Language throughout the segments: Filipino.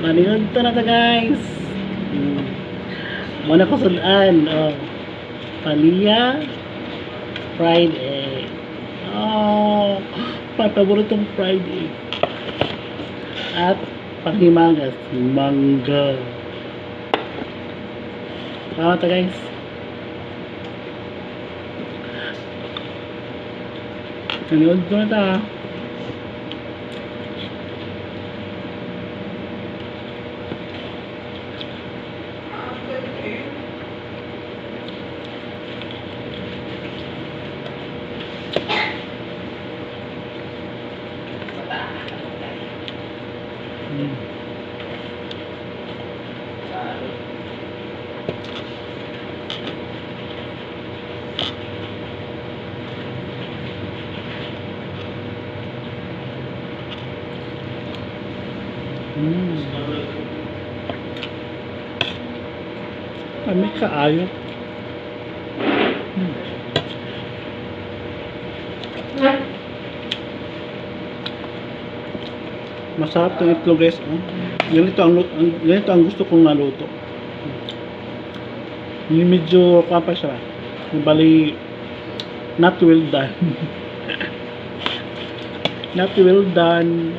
Maniod to na to guys. Muna ko sudan. Oh. Palia. Fried egg. Oh. Papaboritong fried egg. At panghimagas. Mangga. Tama to guys. Maniod to na to. Kami kaayo. Masarap itong itlog guys. Ganito ang gusto kong naluto. Yung medyo kapag siya. Bali not well done. Not well done.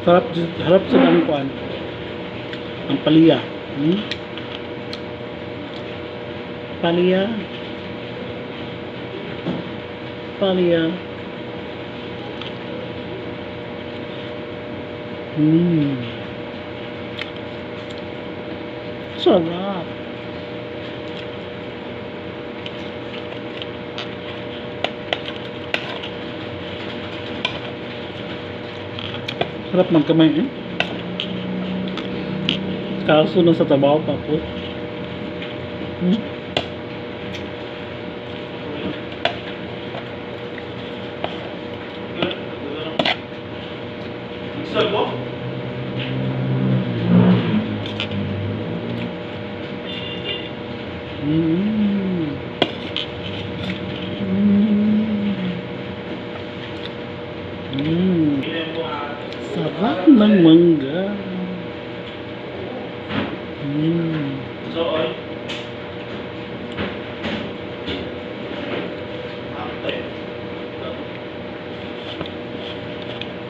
Harap sa dami kuan. Ang palia. Palia. Palia. Sarap. Sarap magkamay eh. Kaso na sa tabaw pa po. Sago? Sarap ng mangga. So, oy.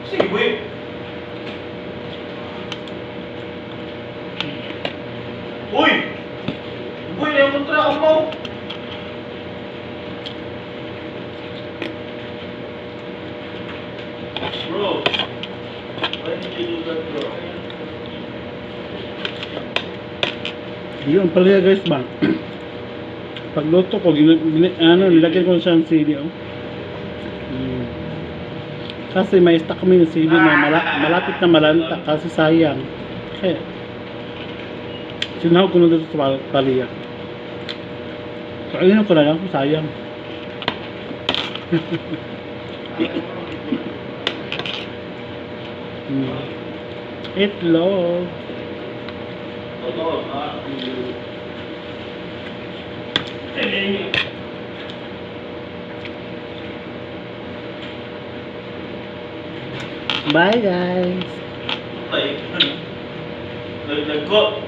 Sige, boy. Uy! Uy, na yung kontra mo! Bro, why did you do that, bro? Yun pala guys ba? Pagluto ko, nilagyan ko siya ng sili. Oh. Kasi may stock kami ng sili na malapit na malanta kasi sayang. Kaya sinahog ko na dito sa paliya. So ayun ko na lang, sayang. Itlog. Bye guys. Nag-go.